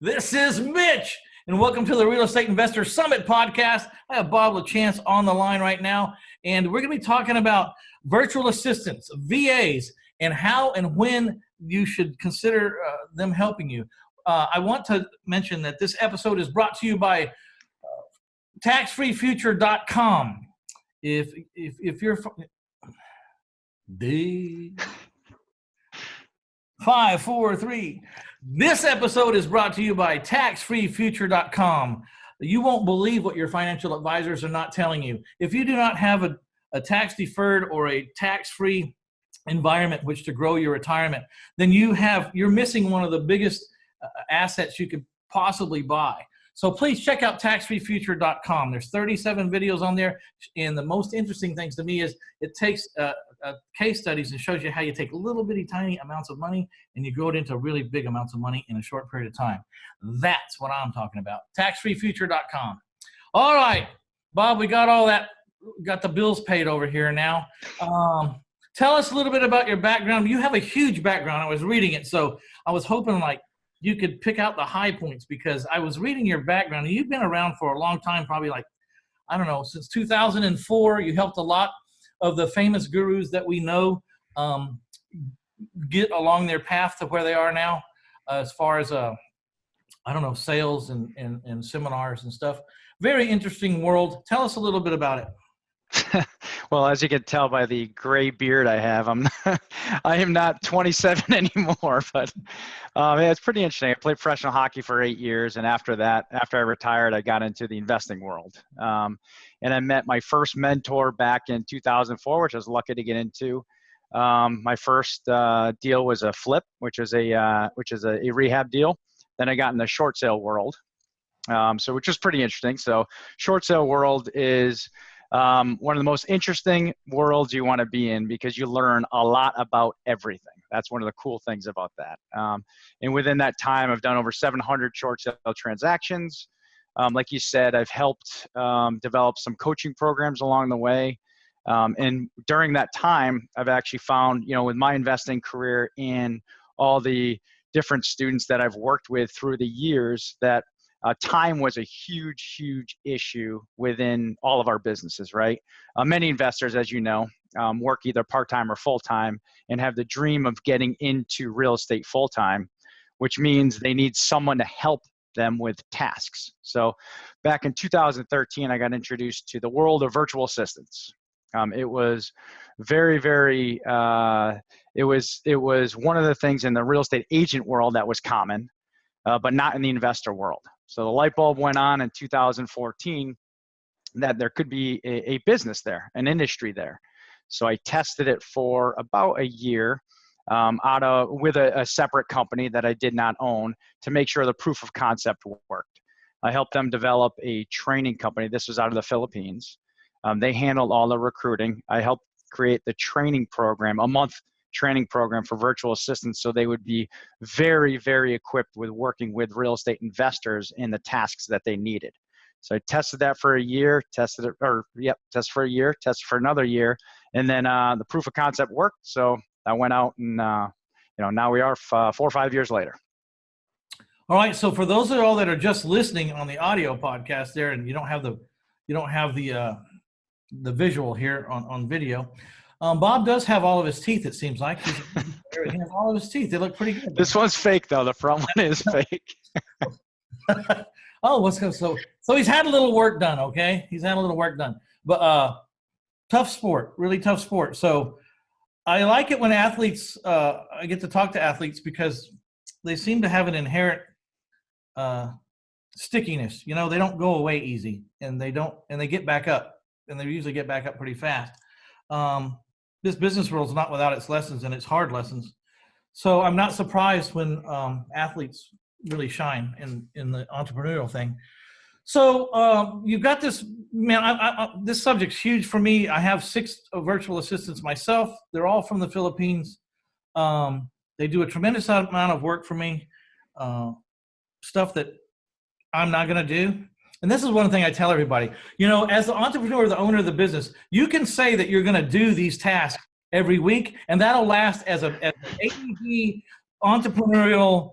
This is Mitch, and welcome to the Real Estate Investor Summit podcast. I have Bob Lachance on the line right now, and we're going to be talking about virtual assistants, VAs, and how and when you should consider them helping you. I want to mention that this episode is brought to you by taxfreefuture.com. If you're 5, 4, 3. This episode is brought to you by taxfreefuture.com. You won't believe what your financial advisors are not telling you. If you do not have a tax-deferred or a tax-free environment which to grow your retirement, then you're missing one of the biggest assets you could possibly buy. So please check out taxfreefuture.com. There's 37 videos on there, and the most interesting things to me is it takes case studies and shows you how you take little bitty tiny amounts of money and you grow it into really big amounts of money in a short period of time. That's what I'm talking about. Taxfreefuture.com. All right, Bob, we got all that, got the bills paid over here now. Tell us a little bit about your background. You have a huge background. I was reading it, so I was hoping like you could pick out the high points because I was reading your background and you've been around for a long time, probably like, I don't know, since 2004. You helped a lot of the famous gurus that we know get along their path to where they are now, as far as, I don't know, sales and seminars and stuff. Very interesting world. Tell us a little bit about it. Well, as you can tell by the gray beard I have, I am not 27 anymore, but yeah, it's pretty interesting. I played professional hockey for 8 years, and after that, after I retired, I got into the investing world. And I met my first mentor back in 2004, which I was lucky to get into. My first deal was a flip, which is a rehab deal. Then I got in the short sale world, which was pretty interesting. So short sale world is one of the most interesting worlds you want to be in because you learn a lot about everything. That's one of the cool things about that. And within that time, I've done over 700 short sale transactions. Like you said, I've helped develop some coaching programs along the way. And during that time, I've actually found, with my investing career and all the different students that I've worked with through the years that time was a huge, huge issue within all of our businesses, right? Many investors, as you know, work either part-time or full-time and have the dream of getting into real estate full-time, which means they need someone to help them with tasks. So back in 2013, I got introduced to the world of virtual assistants. It was very, very, it was one of the things in the real estate agent world that was common, but not in the investor world. So the light bulb went on in 2014 that there could be a business there, an industry there. So I tested it for about a year with a separate company that I did not own to make sure the proof of concept worked. I helped them develop a training company. This was out of the Philippines. They handled all the recruiting. I helped create the training program, a month training program for virtual assistants, so they would be very, very equipped with working with real estate investors in the tasks that they needed. So I tested that for a year, tested for a year, tested for another year, and then the proof of concept worked. So I went out and now we are 4 or 5 years later. All right. So for those of all that are just listening on the audio podcast there, and you don't have the visual here on video. Bob does have all of his teeth, it seems like. He has all of his teeth. They look pretty good. This one's fake, though. The front one is fake. Oh, so he's had a little work done, okay? He's had a little work done. But tough sport, really tough sport. So I like it when athletes, I get to talk to athletes because they seem to have an inherent stickiness. They don't go away easy, and they get back up, and they usually get back up pretty fast. This business world is not without its lessons, and it's hard lessons. So I'm not surprised when athletes really shine in the entrepreneurial thing. So you've got this, man, this subject's huge for me. I have 6 virtual assistants myself. They're all from the Philippines. They do a tremendous amount of work for me, stuff that I'm not going to do. And this is one thing I tell everybody, as the entrepreneur, the owner of the business, you can say that you're going to do these tasks every week, and that'll last as an ADD, entrepreneurial,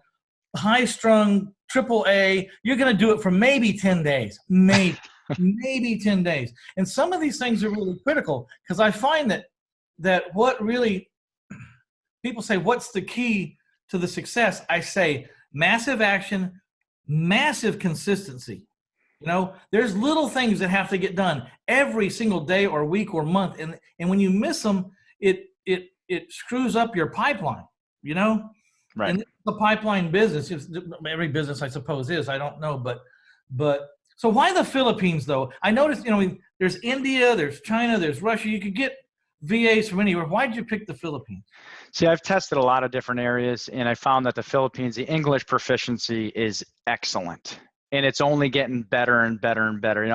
high-strung AAA, you're going to do it for maybe 10 days, maybe 10 days. And some of these things are really critical, because I find that what really, people say, what's the key to the success? I say massive action, massive consistency. There's little things that have to get done every single day or week or month. And when you miss them, it screws up your pipeline, Right. And the pipeline business, every business I suppose is, I don't know, but so why the Philippines though? I noticed, there's India, there's China, there's Russia. You could get VAs from anywhere. Why did you pick the Philippines? See, I've tested a lot of different areas, and I found that the Philippines, the English proficiency is excellent, and it's only getting better and better and better.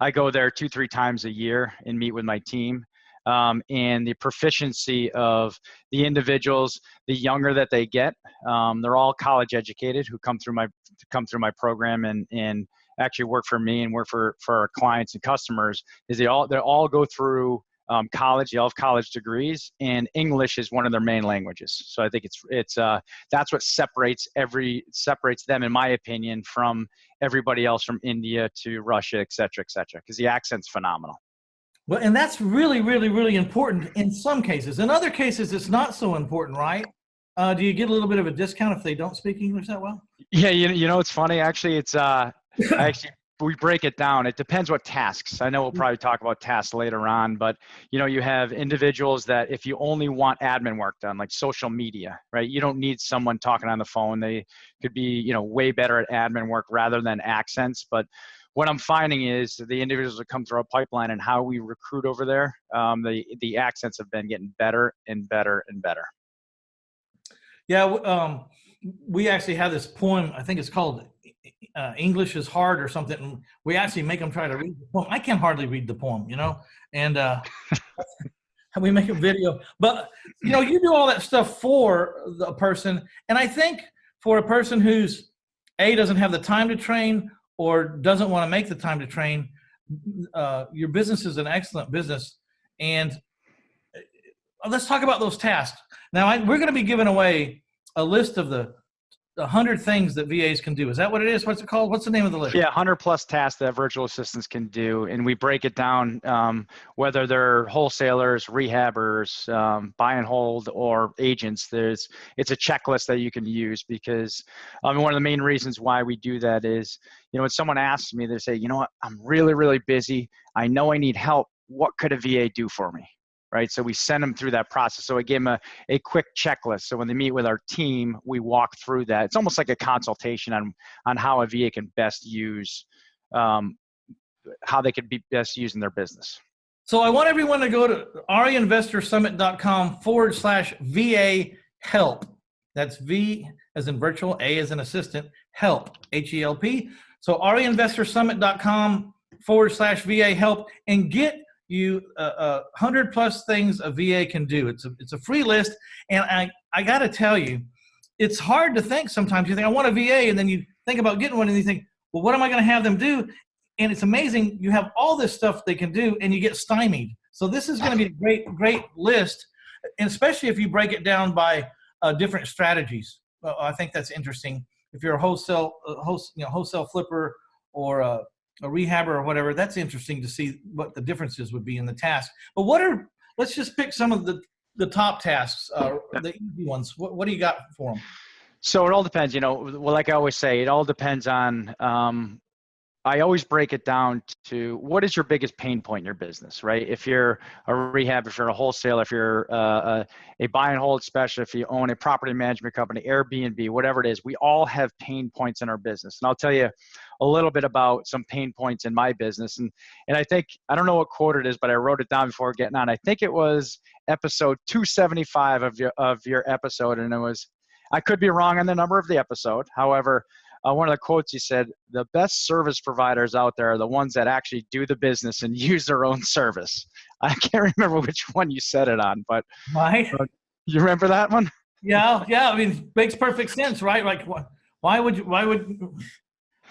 I go there 2-3 times a year and meet with my team, and the proficiency of the individuals, the younger that they get, they're all college educated who come through my program and actually work for me and work for our clients and customers. Is they all go through college. They all have college degrees, and English is one of their main languages. So I think it's that's what separates them, in my opinion, from everybody else, from India to Russia, et cetera, because the accent's phenomenal. Well, and that's really, really, really important in some cases. In other cases, it's not so important, right? Do you get a little bit of a discount if they don't speak English that well? Yeah, it's funny. Actually, we break it down. It depends what tasks. I know we'll probably talk about tasks later on, but you have individuals that if you only want admin work done, like social media, right? You don't need someone talking on the phone. They could be, way better at admin work rather than accents. But what I'm finding is the individuals that come through our pipeline and how we recruit over there, the accents have been getting better and better and better. Yeah, we actually have this poem. I think it's called English is Hard or something. And we actually make them try to read the poem. I can hardly read the poem, and we make a video. But, you do all that stuff for the person. And I think for a person who's, doesn't have the time to train or doesn't want to make the time to train, your business is an excellent business. And let's talk about those tasks. Now, we're going to be giving away a list of the 100 things that VAs can do. Is that what it is? What's it called? What's the name of the list? Yeah, 100 plus tasks that virtual assistants can do. And we break it down, whether they're wholesalers, rehabbers, buy and hold, or agents. It's a checklist that you can use, because one of the main reasons why we do that is, when someone asks me, they say, what, I'm really, really busy. I know I need help. What could a VA do for me? Right. So we send them through that process. So I give them a quick checklist. So when they meet with our team, we walk through that. It's almost like a consultation on how a VA can best use, how they could be best used in their business. So I want everyone to go to ariinvestorsummit.com/VA help. That's V as in virtual, A as in assistant, help, HELP. So ariinvestorsummit.com/VA help, and get you 100 plus things a VA can do. It's a free list. And I got to tell you, it's hard to think sometimes. You think, I want a VA, and then you think about getting one and you think, well, what am I going to have them do? And it's amazing. You have all this stuff they can do and you get stymied. So this is going to be a great list. And especially if you break it down by different strategies. I think that's interesting. If you're a wholesale flipper or a rehabber or whatever, that's interesting to see what the differences would be in the task. But let's just pick some of the top tasks, the easy ones. What do you got for them? So it all depends, like I always say, it all depends on, I always break it down to what is your biggest pain point in your business, right? If you're a rehab, if you're a wholesaler, if you're a buy and hold specialist, if you own a property management company, Airbnb, whatever it is, we all have pain points in our business. And I'll tell you a little bit about some pain points in my business. And I think, I don't know what quote it is, but I wrote it down before getting on. I think it was episode 275 of your episode. And it was, I could be wrong on the number of the episode. However, one of the quotes, he said, the best service providers out there are the ones that actually do the business and use their own service. I can't remember which one you said it on, but you remember that one? Yeah. I mean, makes perfect sense, right? Like, why would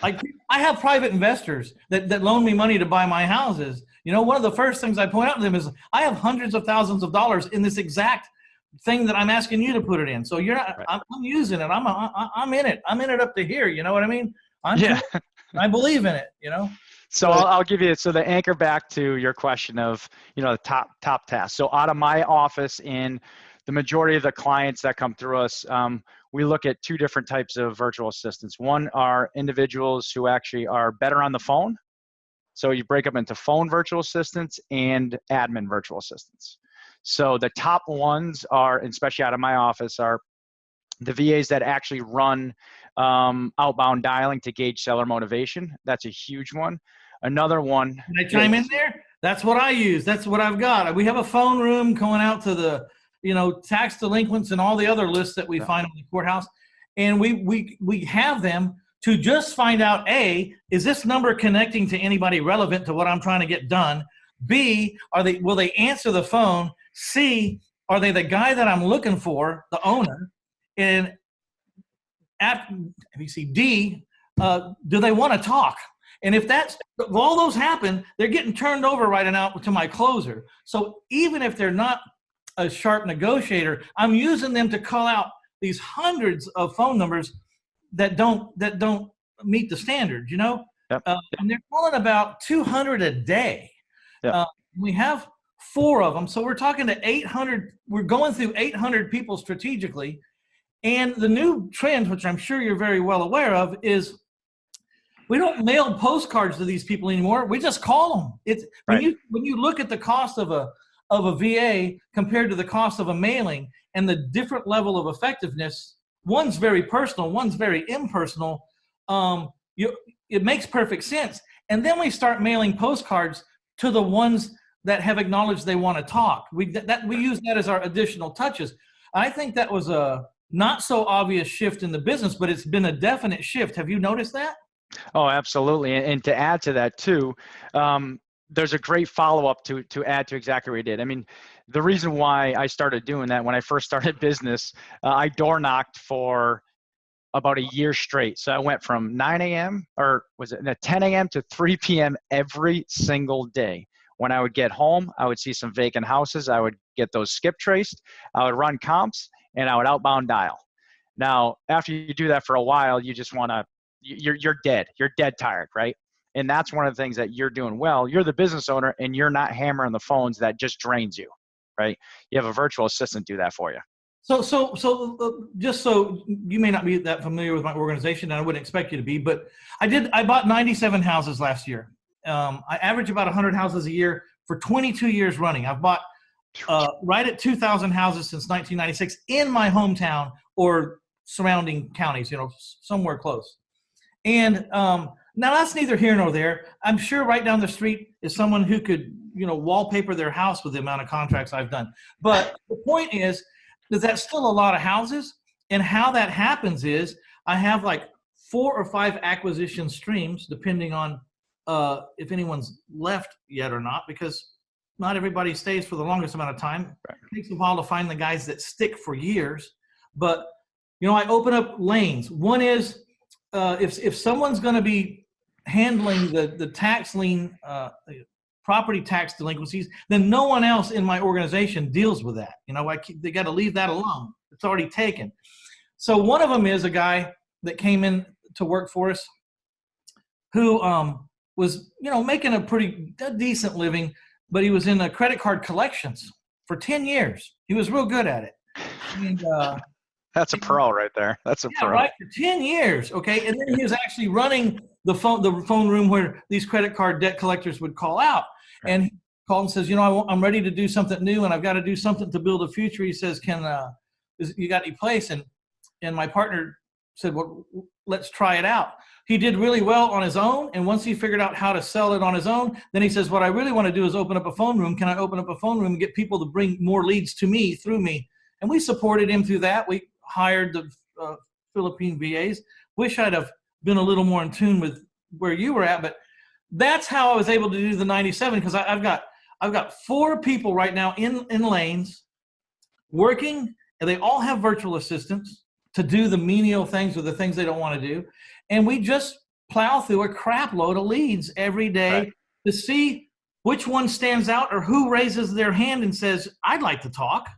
like, I have private investors that loan me money to buy my houses. One of the first things I point out to them is I have hundreds of thousands of dollars in this exact thing that I'm asking you to put it in. So you're not, Right. I'm using it. I'm in it. I'm in it up to here. You know what I mean? Yeah. I believe in it, you know? So I'll give you, so the anchor back to your question of, the top tasks. So out of my office, in the majority of the clients that come through us, we look at two different types of virtual assistants. One are individuals who actually are better on the phone. So you break up into phone virtual assistants and admin virtual assistants. So the top ones are, especially out of my office, are the VAs that actually run outbound dialing to gauge seller motivation. That's a huge one. Another one. Can I chime in there? That's what I use. That's what I've got. We have a phone room going out to the, tax delinquents and all the other lists that we find in the courthouse. And we have them to just find out, A, is this number connecting to anybody relevant to what I'm trying to get done? B, will they answer the phone? C, are they the guy that I'm looking for, the owner? And D, do they want to talk? And if all those happen, they're getting turned over right now to my closer. So even if they're not a sharp negotiator, I'm using them to call out these hundreds of phone numbers that don't meet the standard, Yep. And they're calling about 200 a day. Yep. We have 4 of them. So we're talking to 800. We're going through 800 people strategically. And the new trend, which I'm sure you're very well aware of, is we don't mail postcards to these people anymore. We just call them. It's when you look at the cost of a VA compared to the cost of a mailing and the different level of effectiveness, one's very personal, one's very impersonal. It makes perfect sense. And then we start mailing postcards to the ones that have acknowledged they want to talk. We use that as our additional touches. I think that was a not so obvious shift in the business, but it's been a definite shift. Have you noticed that? Oh, absolutely. And to add to that too, there's a great follow-up to add to exactly what you did. I mean, the reason why I started doing that, when I first started business, I door knocked for about a year straight. So I went from 9 a.m. or was it 10 a.m. to 3 p.m. every single day. When I would get home, I would see some vacant houses. I would get those skip traced. I would run comps and I would outbound dial. Now, after you do that for a while, you just want to, you're dead. You're dead tired, right? And that's one of the things that you're doing well. You're the business owner and you're not hammering the phones that just drains you, right? You have a virtual assistant do that for you. So just so you may not be that familiar with my organization, and I wouldn't expect you to be, but I bought 97 houses last year. I average about 100 houses a year for 22 years running. I've bought right at 2,000 houses since 1996 in my hometown or surrounding counties, somewhere close. And now that's neither here nor there. I'm sure right down the street is someone who could, wallpaper their house with the amount of contracts I've done. But the point is that's still a lot of houses. And how that happens is I have like 4 or 5 acquisition streams, depending on if anyone's left yet or not, because not everybody stays for the longest amount of time. Right. It takes a while to find the guys that stick for years. But, I open up lanes. One is if someone's going to be handling the tax lien, property tax delinquencies, then no one else in my organization deals with that. They got to leave that alone. It's already taken. So one of them is a guy that came in to work for us who was, making a decent living, but he was in the credit card collections for 10 years. He was real good at it. And, that's a pro right there. That's a pro. Right, for 10 years. Okay. And then he was actually running the phone room where these credit card debt collectors would call out. Right. And he called and says, I'm ready to do something new and I've got to do something to build a future. He says, you got any place? And my partner said, well, let's try it out. He did really well on his own. And once he figured out how to sell it on his own, then he says, what I really want to do is open up a phone room. Can I open up a phone room and get people to bring more leads to me through me? And we supported him through that. We hired the Philippine VAs. Wish I'd have been a little more in tune with where you were at, but that's how I was able to do the 97, because I've got 4 people right now in lanes working, and they all have virtual assistants to do the menial things or the things they don't want to do. And we just plow through a crap load of leads every day to see which one stands out or who raises their hand and says, I'd like to talk.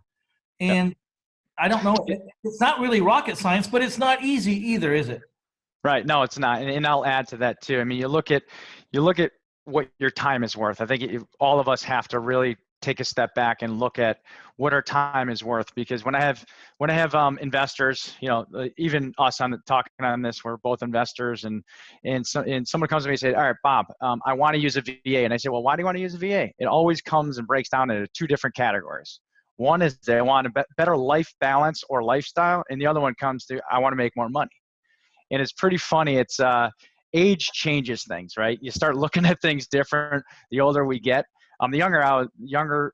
And I don't know. It's not really rocket science, but it's not easy either, is it? Right. No, it's not. And I'll add to that too. I mean, you look at what your time is worth. I think all of us have to really take a step back and look at what our time is worth. Because when I have investors, even us talking on this, we're both investors, and someone comes to me and says, all right, Bob, I want to use a VA. And I say, well, why do you want to use a VA? It always comes and breaks down into two different categories. One is they want a better life balance or lifestyle. And the other one comes to, I want to make more money. And it's pretty funny. It's age changes things, right? You start looking at things different the older we get. The younger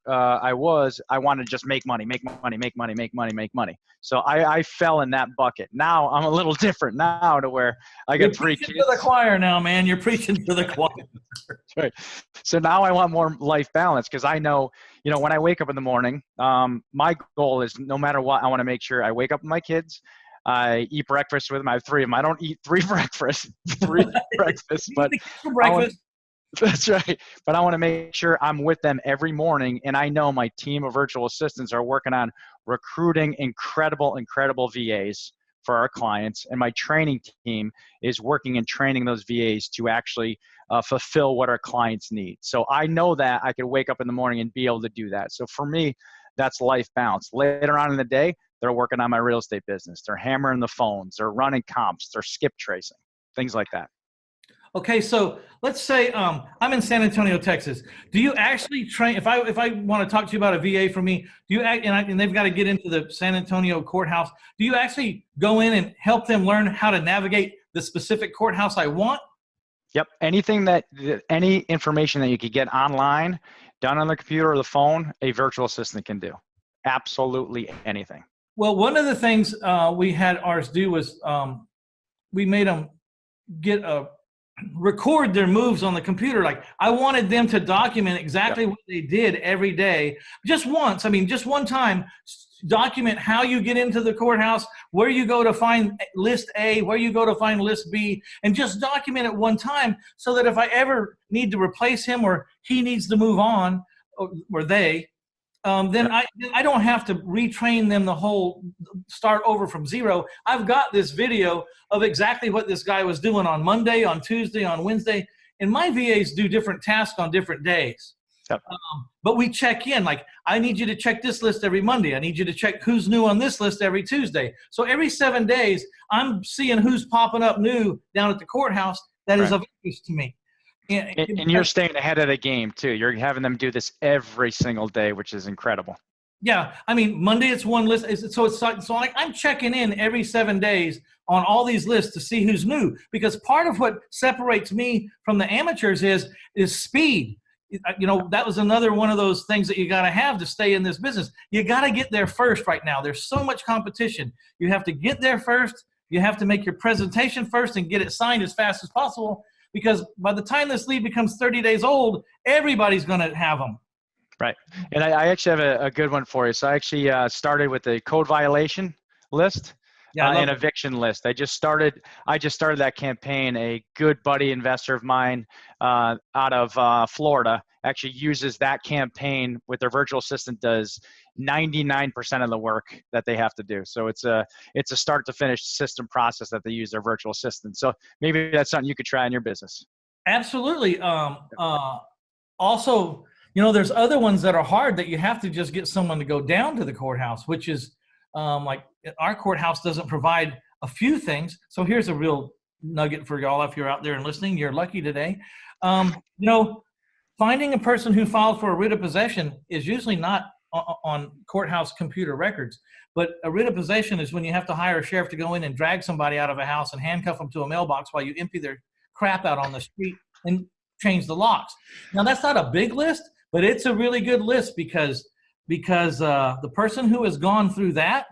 I was, I wanted to just make money. So I fell in that bucket. Now I'm a little different now, to where I got three kids. You're preaching to the choir now, man. You're preaching to the choir. Right. So now I want more life balance, because I know, when I wake up in the morning, my goal is, no matter what, I want to make sure I wake up with my kids. I eat breakfast with them. I have three of them. I don't eat three breakfasts, but breakfast. That's right. But I want to make sure I'm with them every morning. And I know my team of virtual assistants are working on recruiting incredible VAs for our clients. And my training team is working and training those VAs to actually fulfill what our clients need. So I know that I could wake up in the morning and be able to do that. So for me, that's life balance. Later on in the day, they're working on my real estate business. They're hammering the phones. They're running comps. They're skip tracing, things like that. Okay, so let's say I'm in San Antonio, Texas. Do you actually train? If I want to talk to you about a VA for me, do you and they've got to get into the San Antonio courthouse? Do you actually go in and help them learn how to navigate the specific courthouse I want? Yep. Any information that you could get online, done on the computer or the phone, a virtual assistant can do. Absolutely anything. Well, one of the things we had ours do was we made them record their moves on the computer. Like, I wanted them to document exactly what they did every day. Just once. I mean, just one time. Document how you get into the courthouse, where you go to find list A, where you go to find list B, and just document it one time, so that if I ever need to replace him or he needs to move on, or they, then I don't have to retrain them start over from zero. I've got this video of exactly what this guy was doing on Monday, on Tuesday, on Wednesday, and my VAs do different tasks on different days. Yep. But we check in, like, I need you to check this list every Monday. I need you to check who's new on this list every Tuesday. So every 7 days, I'm seeing who's popping up new down at the courthouse that is of interest to me. And you're staying ahead of the game too. You're having them do this every single day, which is incredible. Yeah, I mean, Monday it's one list. So I'm checking in every 7 days on all these lists to see who's new, because part of what separates me from the amateurs is speed. That was another one of those things that you got to have to stay in this business. You got to get there first right now. There's so much competition. You have to get there first. You have to make your presentation first and get it signed as fast as possible, because by the time this lead becomes 30 days old, everybody's going to have them. Right. And I actually have a good one for you. So I actually started with the code violation list. An eviction list. I just started that campaign. A good buddy investor of mine out of Florida actually uses that campaign with their virtual assistant, does 99% of the work that they have to do. So it's a start to finish system process that they use their virtual assistant. So maybe that's something you could try in your business. Absolutely. Also, there's other ones that are hard that you have to just get someone to go down to the courthouse, which is like our courthouse doesn't provide a few things. So here's a real nugget for y'all. If you're out there and listening, you're lucky today. Finding a person who filed for a writ of possession is usually not on courthouse computer records, but a writ of possession is when you have to hire a sheriff to go in and drag somebody out of a house and handcuff them to a mailbox while you empty their crap out on the street and change the locks. Now, that's not a big list, but it's a really good list because the person who has gone through that,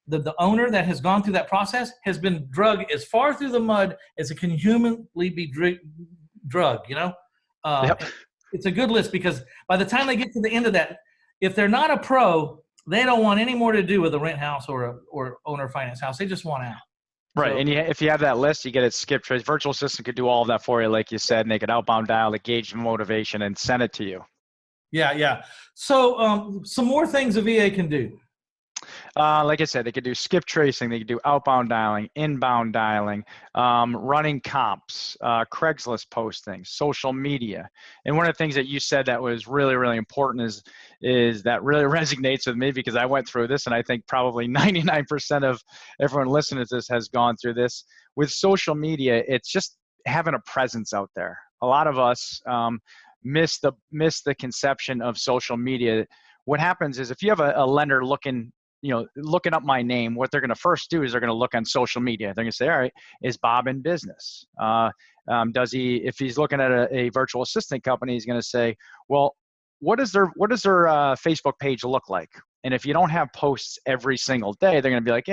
the owner that has gone through that process, has been drugged as far through the mud as it can humanly be drugged. Yep. It's a good list, because by the time they get to the end of that, if they're not a pro, they don't want any more to do with a rent house or owner finance house. They just want out. Right. So, and if you have that list, you get it skipped trace. Virtual assistant could do all of that for you, like you said, and they could outbound dial, gauge motivation, and send it to you. Yeah. So some more things a VA can do. Like I said, they could do skip tracing, they could do outbound dialing, inbound dialing, running comps, Craigslist postings, social media. And one of the things that you said that was really, really important is that really resonates with me, because I went through this, and I think probably 99% of everyone listening to this has gone through this. With social media, it's just having a presence out there. A lot of us miss the conception of social media. What happens is, if you have a lender looking up my name, what they're going to first do is they're going to look on social media. They're going to say, all right, is Bob in business? If he's looking at a virtual assistant company, he's going to say, well, what does their Facebook page look like? And if you don't have posts every single day, they're going to be like,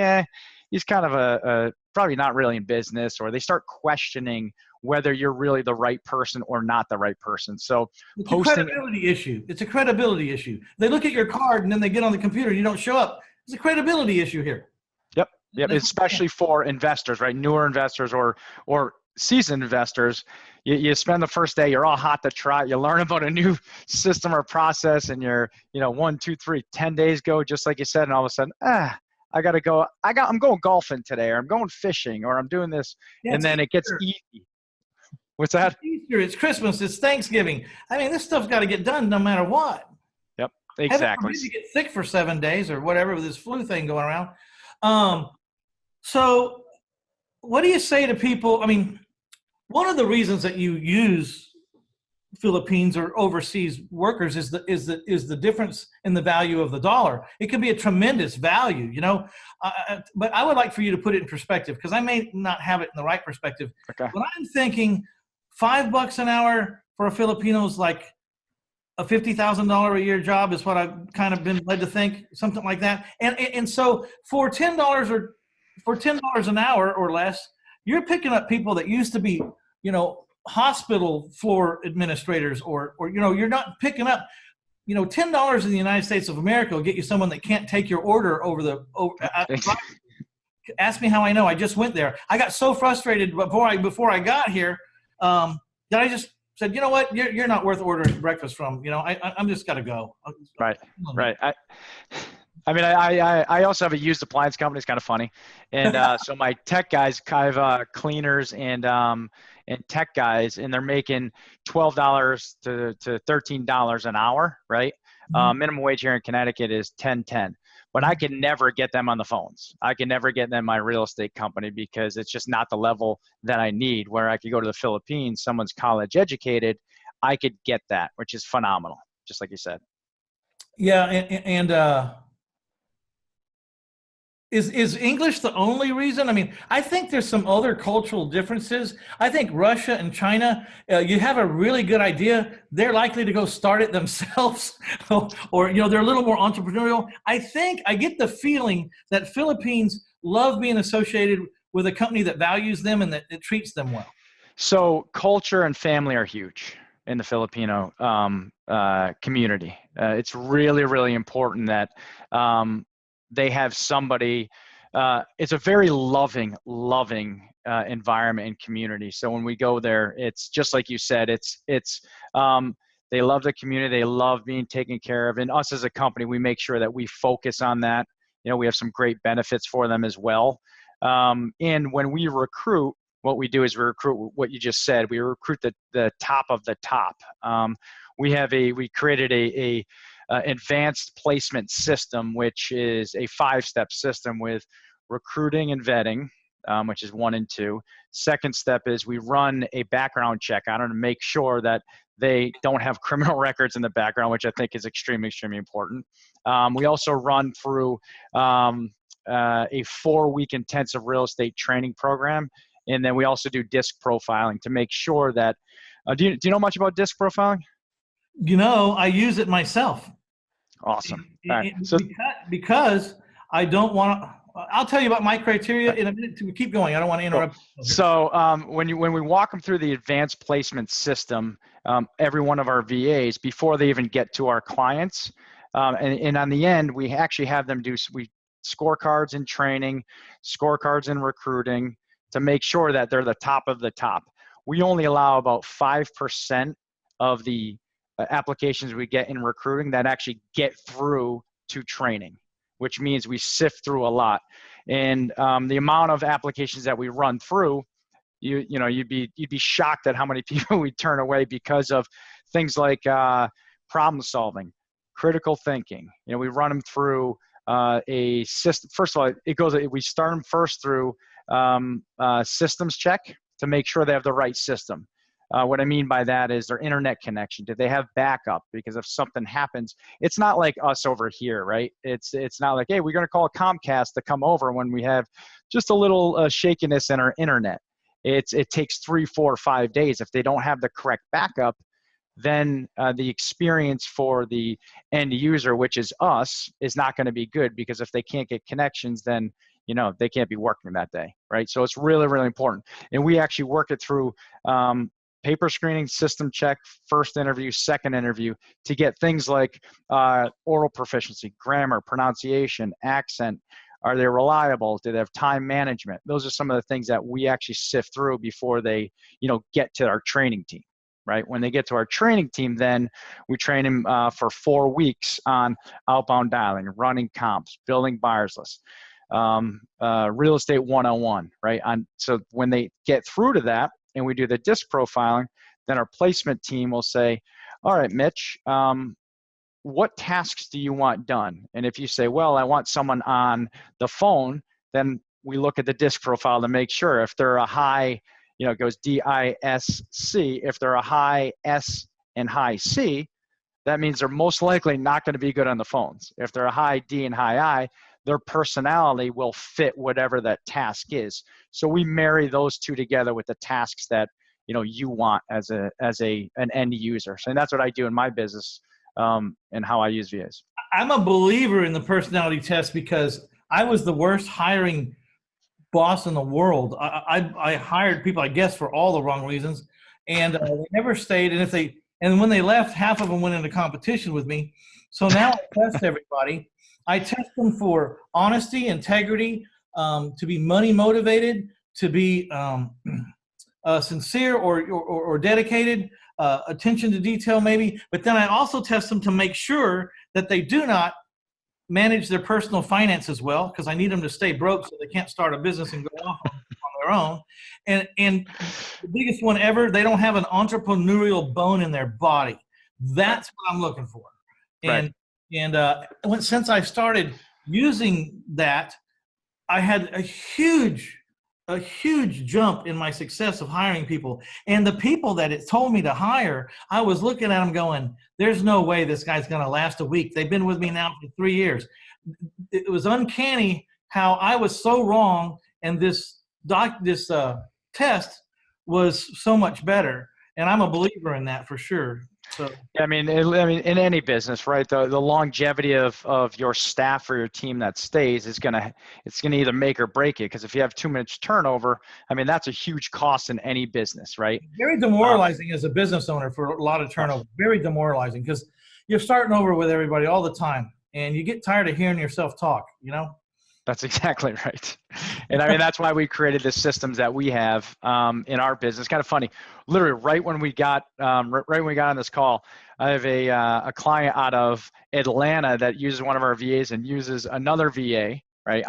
he's kind of a probably not really in business, or they start questioning whether you're really the right person or not the right person. So it's a credibility issue. It's a credibility issue. They look at your card and then they get on the computer and you don't show up. It's a credibility issue here. Yep. Especially for investors, right? Newer investors or seasoned investors. You spend the first day, you're all hot to try. You learn about a new system or process, and you're 1, 2, 3, 10 days go, just like you said, and all of a sudden, I got to go. I'm going golfing today, or I'm going fishing, or I'm doing this, and then it gets easy. What's that? It's Easter, it's Christmas, it's Thanksgiving. I mean, this stuff's got to get done no matter what. Yep, exactly. You get sick for 7 days or whatever with this flu thing going around. So what do you say to people? I mean, one of the reasons that you use Philippines or overseas workers is the difference in the value of the dollar. It can be a tremendous value, but I would like for you to put it in perspective, because I may not have it in the right perspective. Okay. When I'm thinking $5 an hour for a Filipino is like a $50,000 a year job, is what I've kind of been led to think, something like that. And so for $10 an hour or less, you're picking up people that used to be, hospital floor administrators, or you're not picking up, $10 in the United States of America will get you someone that can't take your order ask me how I know. I just went there. I got so frustrated before I got here that I just said, you know what, you're not worth ordering breakfast from. I'm just got to go. Right. I also have a used appliance company. It's kind of funny. And so my tech guys, I've cleaners and tech guys, and they're making $12 to $13 an hour, right? Mm-hmm. Minimum wage here in Connecticut is $10.10. But I can never get them on the phones. I can never get them in my real estate company, because it's just not the level that I need. Where I could go to the Philippines, someone's college educated, I could get that, which is phenomenal, just like you said. Yeah, Is English the only reason? I mean, I think there's some other cultural differences. I think Russia and China, you have a really good idea, they're likely to go start it themselves, or they're a little more entrepreneurial. I get the feeling that Philippines love being associated with a company that values them and that it treats them well. So culture and family are huge in the Filipino community. It's really, really important that they have somebody. It's a very loving environment and community. So when we go there, it's just like you said. They love the community. They love being taken care of. And us as a company, we make sure that we focus on that. We have some great benefits for them as well. And when we recruit, what we do is we recruit what you just said. We recruit the top of the top. We created a advanced placement system, which is a 5-step system with recruiting and vetting, which is 1 and 2. Second step is we run a background check on them to make sure that they don't have criminal records in the background, which I think is extremely, extremely important. We also run through a 4-week intensive real estate training program. And then we also do disc profiling to make sure that, do you know much about disc profiling? I use it myself. Awesome. Because I don't want to. I'll tell you about my criteria in a minute. To keep going. I don't want to interrupt. So when we walk them through the advanced placement system, every one of our VAs, before they even get to our clients, and on the end, we actually have them do scorecards in training, scorecards in recruiting, to make sure that they're the top of the top. We only allow about 5% of the applications we get in recruiting that actually get through to training. which means we sift through a lot. And the amount of applications that we run through, you'd be shocked at how many people we turn away because of things like problem solving, critical thinking. We run them through a system. First of all, we start them first through systems check to make sure they have the right system. What I mean by that is their internet connection. Do they have backup? Because if something happens, it's not like us over here, right? It's not like, hey, we're going to call Comcast to come over when we have just a little shakiness in our internet. It takes 3, 4, 5 days. If they don't have the correct backup, then the experience for the end user, which is us, is not going to be good, because if they can't get connections, then they can't be working that day, right? So it's really, really important. And we actually work it through paper screening, system check, first interview, second interview, to get things like oral proficiency, grammar, pronunciation, accent. Are they reliable? Do they have time management? Those are some of the things that we actually sift through before they, get to our training team, right? When they get to our training team, then we train them for 4 weeks on outbound dialing, running comps, building buyers lists, real estate 101, right? So when they get through to that, and we do the disc profiling, then our placement team will say, all right, Mitch, what tasks do you want done? And if you say, well, I want someone on the phone, then we look at the disc profile to make sure. If they're a high, it goes D-I-S-C, if they're a high S and high C, that means they're most likely not going to be good on the phones. If they're a high D and high I, their personality will fit whatever that task is. So we marry those two together with the tasks that you want as an end user. So, and that's what I do in my business, and how I use VAs. I'm a believer in the personality test, because I was the worst hiring boss in the world. I hired people, I guess, for all the wrong reasons, and they never stayed. And when they left, half of them went into competition with me. So now I test everybody. I test them for honesty, integrity, to be money motivated, to be sincere or dedicated, attention to detail maybe. But then I also test them to make sure that they do not manage their personal finances well, because I need them to stay broke so they can't start a business and go off on their own. And the biggest one ever, they don't have an entrepreneurial bone in their body. That's what I'm looking for. And since I started using that, I had a huge jump in my success of hiring people. And the people that it told me to hire, I was looking at them going, there's no way this guy's going to last a week. They've been with me now for 3 years. It was uncanny how I was so wrong, and this test was so much better. And I'm a believer in that for sure. So, I mean, in any business, right? The longevity of your staff or your team that stays it's gonna either make or break it. Because if you have too much turnover, I mean, that's a huge cost in any business, right? Very demoralizing as a business owner for a lot of turnover. Very demoralizing, because you're starting over with everybody all the time, and you get tired of hearing yourself talk. That's exactly right. And I mean, that's why we created the systems that we have in our business. Kind of funny. Literally right when we got on this call, I have a client out of Atlanta that uses one of our VAs and uses another VA, right?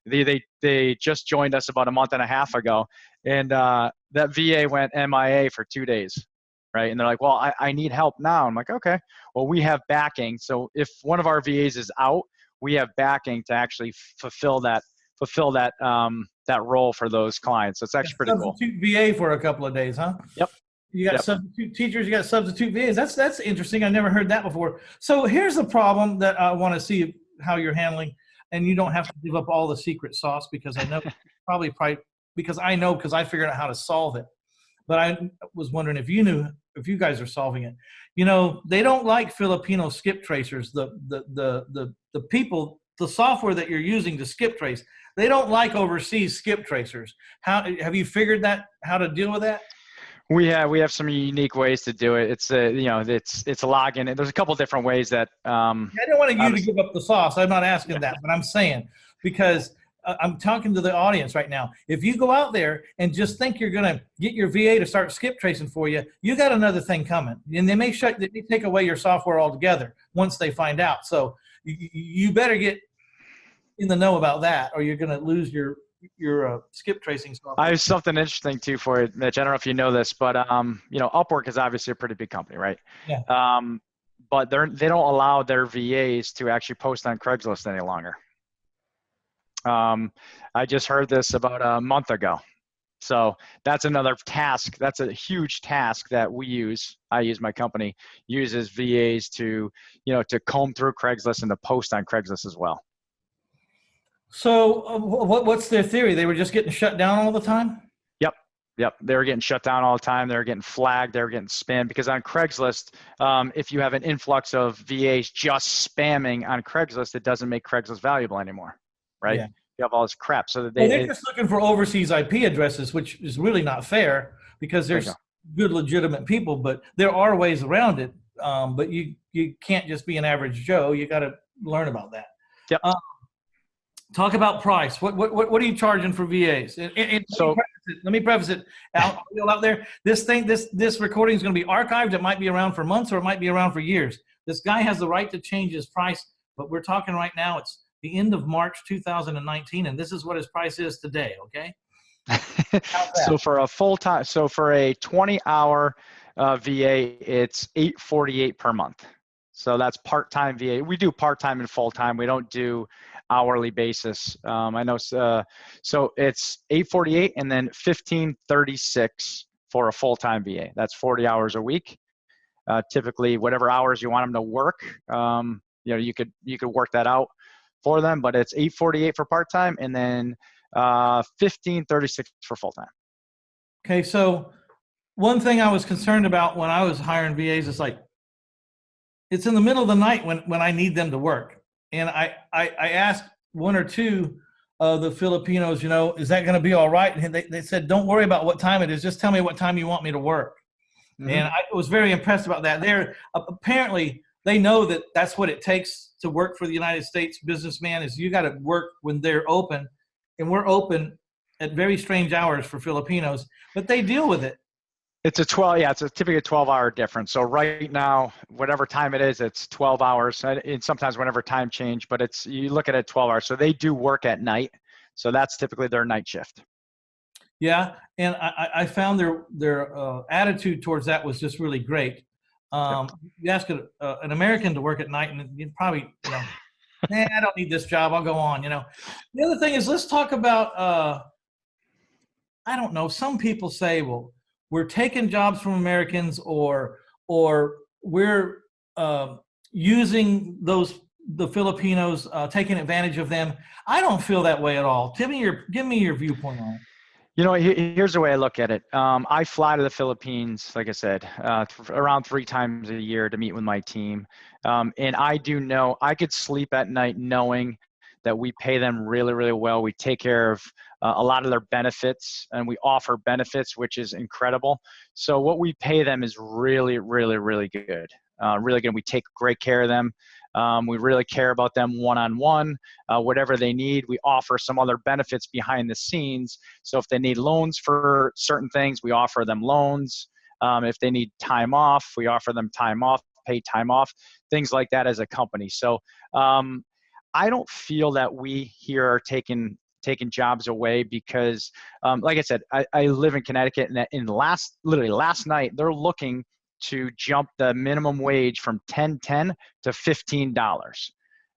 They just joined us about a month and a half ago, and that VA went MIA for 2 days. Right. And they're like, well, I need help now. I'm like, okay, well, we have backing. So if one of our VAs is out, we have backing to actually fulfill that role for those clients. So it's actually pretty cool. Substitute VA for a couple of days, huh? Yep. You got substitute teachers, you got substitute VAs. That's interesting. I never heard that before. So here's the problem that I want to see how you're handling, and you don't have to give up all the secret sauce, because I know probably because I figured out how to solve it. But I was wondering if you guys are solving it. They don't like Filipino skip tracers. The people, the software that you're using to skip trace, they don't like overseas skip tracers. How have you figured that, how to deal with that? We have some unique ways to do it. It's a login. There's a couple different ways that. I don't want you to give up the sauce. I'm not asking that, but I'm saying, because I'm talking to the audience right now. If you go out there and just think you're going to get your VA to start skip tracing for you, you got another thing coming, and they may take away your software altogether once they find out. So you better get in the know about that, or you're going to lose your skip tracing I software. have something interesting too for you, Mitch. I don't know if you know this, but Upwork is obviously a pretty big company, right? Yeah. But they don't allow their VAs to actually post on Craigslist any longer. I just heard this about a month ago. So that's another task. That's a huge task that my company uses VAs to comb through Craigslist and to post on Craigslist as well. So what's their theory? They were just getting shut down all the time? Yep. They were getting shut down all the time. They were getting flagged. They were getting spammed because on Craigslist, if you have an influx of VAs just spamming on Craigslist, it doesn't make Craigslist valuable anymore, right? Yeah. You have all this crap. So that They're just looking for overseas IP addresses, which is really not fair because there's good, legitimate people, but there are ways around it. But you can't just be an average Joe. You got to learn about that. Yep. Talk about price. What are you charging for VAs? And let me preface it out there. This recording is going to be archived. It might be around for months or it might be around for years. This guy has the right to change his price, but we're talking right now. It's the end of March 2019, and this is what his price is today. Okay. So for a full-time, for a 20-hour VA, it's $848 per month. So that's part-time VA. We do part-time and full-time. We don't do hourly basis. I know. So it's $848 and then $1,536 for a full-time VA. That's 40 hours a week. Typically, whatever hours you want them to work, you could work that out for them. But it's $848 for part-time and then $1,536 for full-time. Okay, so one thing I was concerned about when I was hiring VAs is it's in the middle of the night when I need them to work. And I asked one or two of the Filipinos, is that going to be all right? And they said, don't worry about what time it is. Just tell me what time you want me to work. Mm-hmm. And I was very impressed about that. Apparently, they know that that's what it takes to work for the United States businessman is you got to work when they're open. And we're open at very strange hours for Filipinos, but they deal with it. It's typically a 12-hour difference. So right now, whatever time it is, it's 12 hours. And sometimes whenever time change, but you look at it 12 hours. So they do work at night. So that's typically their night shift. Yeah, and I found their attitude towards that was just really great. You ask an American to work at night, and you'd probably, I don't need this job. I'll go on. The other thing is, let's talk about. I don't know. Some people say, well, we're taking jobs from Americans, or we're using the Filipinos, taking advantage of them. I don't feel that way at all. Give me your viewpoint on it. Here's the way I look at it. I fly to the Philippines, like I said, around 3 times a year to meet with my team. And I do know I could sleep at night knowing that we pay them really, really well. We take care of a lot of their benefits, and we offer benefits, which is incredible. So what we pay them is really, really, really good. Really good. We take great care of them. We really care about them one-on-one, whatever they need. We offer some other benefits behind the scenes. So if they need loans for certain things, we offer them loans. If they need time off, we offer them time off, paid time off, things like that as a company. So I don't feel that we here are taking jobs away because, like I said, I live in Connecticut, and literally last night, they're looking to jump the minimum wage from $10 to $15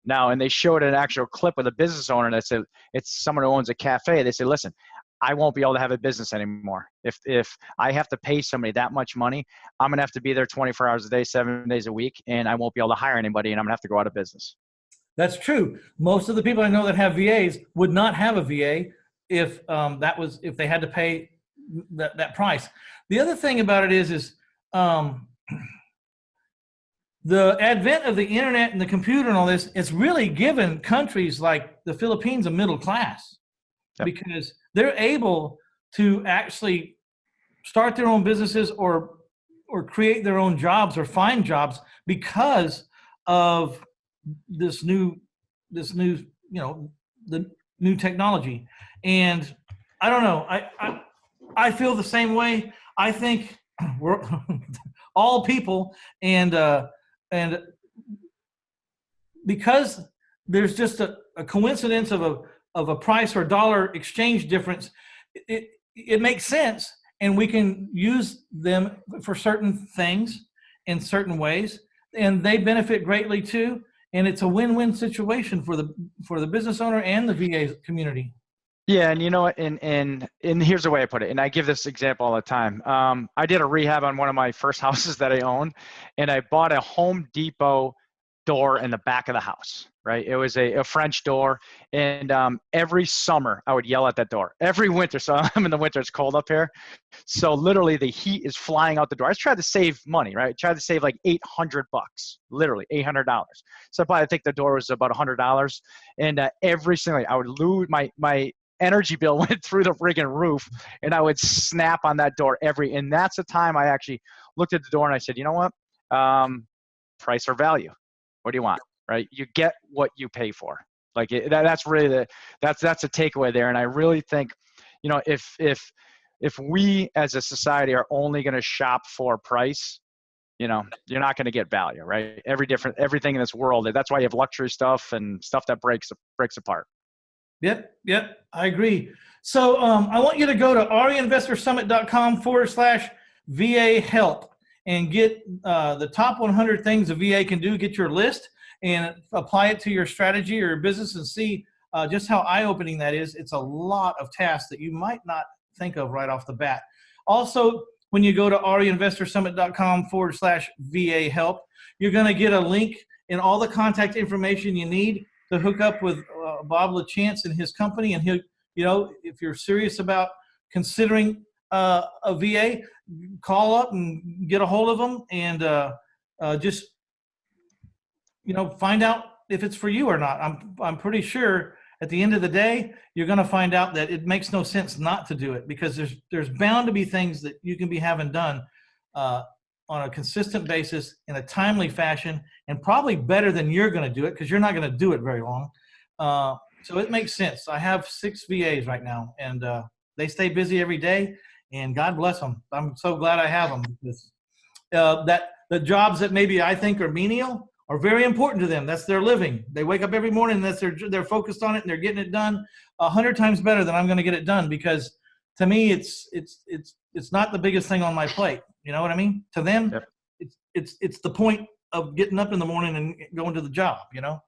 now. And they showed an actual clip with a business owner that said, it's someone who owns a cafe. They said, listen, I won't be able to have a business anymore. If I have to pay somebody that much money, I'm going to have to be there 24 hours a day, 7 days a week, and I won't be able to hire anybody, and I'm going to have to go out of business. That's true. Most of the people I know that have VAs would not have a VA if they had to pay that price. The other thing about it is the advent of the internet and the computer and all this, it's really given countries like the Philippines a middle class. Yep. Because they're able to actually start their own businesses or create their own jobs or find jobs because of this new the new technology. And I don't know, I feel the same way. I think we're all people, and because there's just a coincidence of a price or dollar exchange difference, it makes sense, and we can use them for certain things in certain ways, and they benefit greatly too. And it's a win-win situation for the business owner and the VA community. Yeah, and you know what, and here's the way I put it, and I give this example all the time. I did a rehab on one of my first houses that I owned, and I bought a Home Depot door in the back of the house, right? It was a French door, and every summer I would yell at that door. Every winter, so I'm in the winter, it's cold up here, so literally the heat is flying out the door. I was trying to save money, right? I tried to save like $800, literally $800. So I think the door was about $100, and every single, I would lose my energy bill went through the friggin' roof, and I would snap on that door and that's the time I actually looked at the door and I said, you know what, price or value, what do you want, right? You get what you pay for. Like that's really that's a takeaway there. And I really think, you know, if we as a society are only going to shop for price, you know, you're not going to get value, right? Everything in this world, that's why you have luxury stuff and stuff that breaks apart. Yep, I agree. So I want you to go to ariinvestorsummit.com/VA help and get the top 100 things a VA can do. Get your list and apply it to your strategy or your business and see just how eye-opening that is. It's a lot of tasks that you might not think of right off the bat. Also, when you go to ariinvestorsummit.com/VA help, you're going to get a link and all the contact information you need to hook up with Bob Lachance and his company. And he'll, you know, if you're serious about considering a VA, call up and get a hold of them and just, you know, find out if it's for you or not. I'm pretty sure at the end of the day, you're going to find out that it makes no sense not to do it, because there's bound to be things that you can be having done on a consistent basis in a timely fashion, and probably better than you're going to do it, because you're not going to do it very long. So it makes sense. I have 6 VAs right now, and they stay busy every day, and God bless them. I'm so glad I have them, because that the jobs that maybe I think are menial are very important to them. That's their living. They wake up every morning, and they're focused on it, and they're getting it done 100 times better than I'm going to get it done, because to me, it's not the biggest thing on my plate. You know what I mean? To them, yep. It's the point of getting up in the morning and going to the job, you know?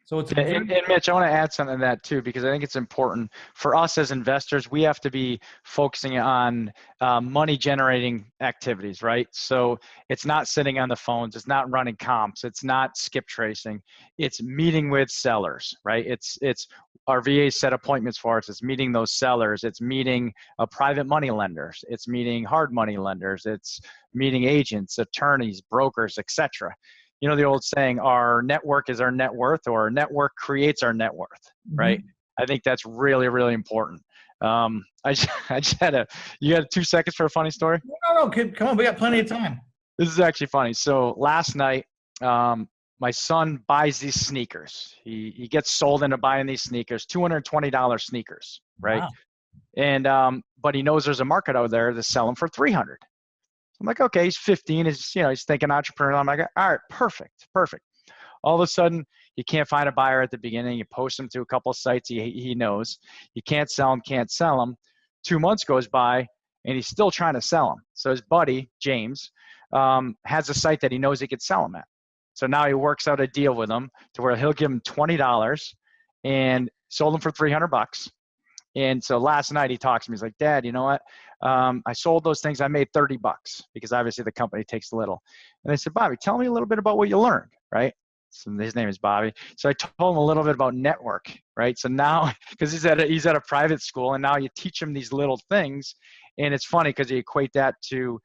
So it's and Mitch, I want to add something to that too, because I think it's important for us as investors. We have to be focusing on money generating activities, right? So it's not sitting on the phones, it's not running comps, it's not skip tracing, it's meeting with sellers, right? It's our VA set appointments for us. It's meeting those sellers. It's meeting private money lenders. It's meeting hard money lenders. It's meeting agents, attorneys, brokers, etc. You know the old saying, our network is our net worth, or our network creates our net worth, right? Mm-hmm. I think that's really, really important. I just had you got 2 seconds for a funny story? No, kid, come on, we got plenty of time. This is actually funny. So last night, my son buys these sneakers. He gets sold into buying these sneakers, $220 sneakers, right? Wow. And but he knows there's a market out there to sell them for $300. I'm like, okay, he's 15. He's thinking entrepreneur. I'm like, all right, perfect. All of a sudden, you can't find a buyer at the beginning. You post them to a couple of sites he knows. You can't sell them. 2 months goes by, and he's still trying to sell them. So his buddy, James, has a site that he knows he could sell them at. So now he works out a deal with him to where he'll give him $20 and sold them for $300. And so last night he talks to me. He's like, Dad, you know what? I sold those things. I made $30 because obviously the company takes a little. And I said, Bobby, tell me a little bit about what you learned, right? So his name is Bobby. So I told him a little bit about network, right? So now, because he's at a private school, and now you teach him these little things. And it's funny because you equate that to,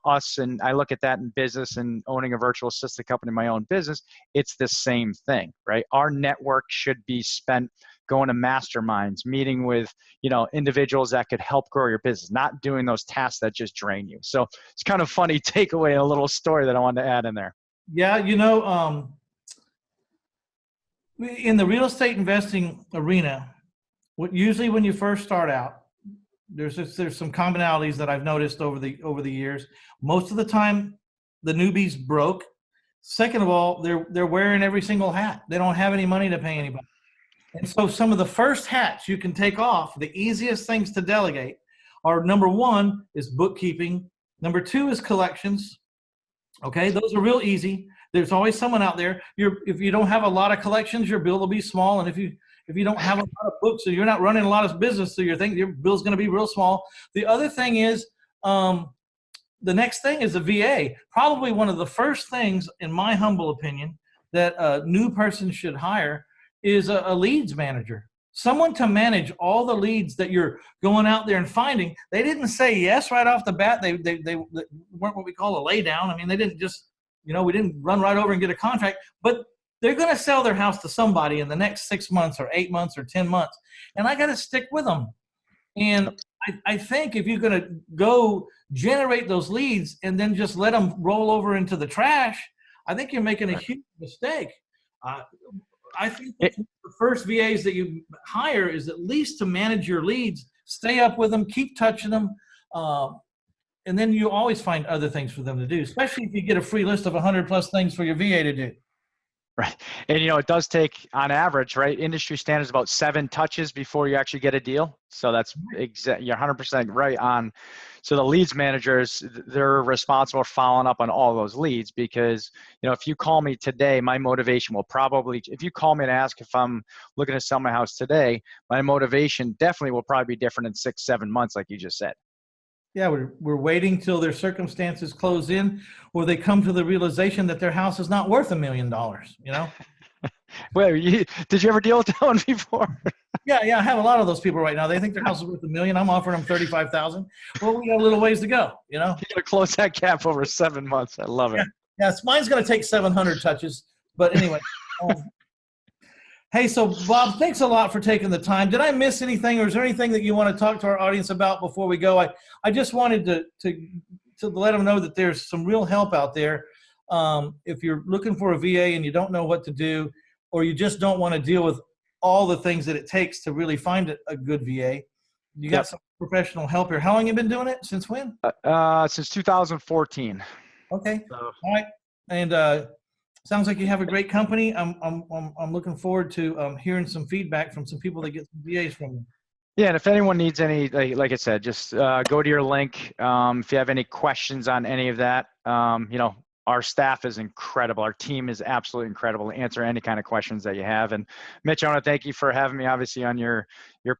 us, and I look at that in business and owning a virtual assistant company in my own business. It's the same thing, right? Our network should be spent going to masterminds, meeting with, individuals that could help grow your business, not doing those tasks that just drain you. So it's kind of funny takeaway, a little story that I wanted to add in there. Yeah. In the real estate investing arena, usually when you first start out, there's some commonalities that I've noticed over the years. Most of the time, the newbies broke. Second of all, they're wearing every single hat. They don't have any money to pay anybody. And so some of the first hats you can take off, the easiest things to delegate are, number one is bookkeeping. Number two is collections. Okay, those are real easy. There's always someone out there. If you don't have a lot of collections, your bill will be small. And if you don't have a lot of books, so you're not running a lot of business, so your bill's going to be real small. The other thing is, the next thing is a VA. Probably one of the first things, in my humble opinion, that a new person should hire is a leads manager. Someone to manage all the leads that you're going out there and finding. They didn't say yes right off the bat. They weren't what we call a lay down. I mean, they didn't just, we didn't run right over and get a contract, but they're going to sell their house to somebody in the next 6 months or 8 months or 10 months. And I got to stick with them. And I think if you're going to go generate those leads and then just let them roll over into the trash, I think you're making a huge mistake. I think the first VAs that you hire is at least to manage your leads, stay up with them, keep touching them, and then you always find other things for them to do, especially if you get a free list of 100+ things for your VA to do. Right. And, it does take, on average, right, industry standards about 7 touches before you actually get a deal. So that's you're 100% right on. So the leads managers, they're responsible for following up on all those leads because, if you call me today, my motivation will probably, if you call me and ask if I'm looking to sell my house today, my motivation definitely will probably be different in 6-7 months, like you just said. Yeah, we're waiting till their circumstances close in, or they come to the realization that their house is not worth $1 million. Well, did you ever deal with that one before? Yeah, I have a lot of those people right now. They think their house is worth $1 million. I'm offering them $35,000. Well, we got a little ways to go. You got to close that gap over 7 months. I love it. Yeah, mine's going to take 700 touches. But anyway. Hey, so Bob, thanks a lot for taking the time. Did I miss anything, or is there anything that you want to talk to our audience about before we go? I just wanted to let them know that there's some real help out there. If you're looking for a VA and you don't know what to do, or you just don't want to deal with all the things that it takes to really find a good VA, you got some professional help here. How long have you been doing it? Since when? Since 2014. Okay. All right. And sounds like you have a great company. I'm looking forward to hearing some feedback from some people that get some VAs from you. Yeah, and if anyone needs any, like I said, just go to your link. If you have any questions on any of that, our staff is incredible. Our team is absolutely incredible to answer any kind of questions that you have. And Mitch, I want to thank you for having me, obviously, on your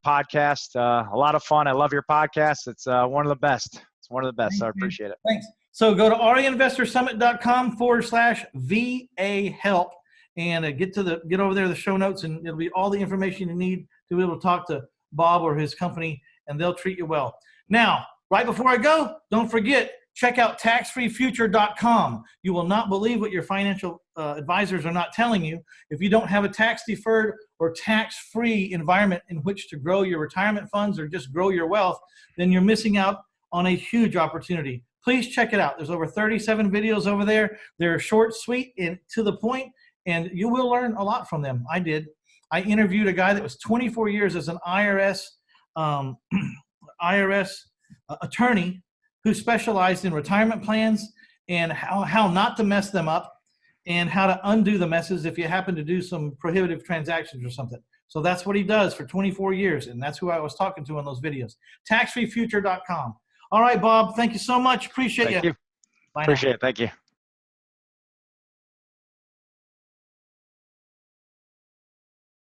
podcast. A lot of fun. I love your podcast. It's one of the best. It's one of the best. So I appreciate it. Thanks. So go to ariinvestorsummit.com/VA help and get over there, the show notes, and it'll be all the information you need to be able to talk to Bob or his company, and they'll treat you well. Now, right before I go, don't forget, check out taxfreefuture.com. You will not believe what your financial advisors are not telling you. If you don't have a tax-deferred or tax-free environment in which to grow your retirement funds or just grow your wealth, then you're missing out on a huge opportunity. Please check it out. There's over 37 videos over there. They're short, sweet, and to the point, and you will learn a lot from them. I did. I interviewed a guy that was 24 years as an IRS attorney who specialized in retirement plans and how not to mess them up and how to undo the messes if you happen to do some prohibitive transactions or something. So that's what he does for 24 years, and that's who I was talking to in those videos. Taxfreefuture.com. All right, Bob, thank you so much. Appreciate you. Thank you. Appreciate it. Thank you.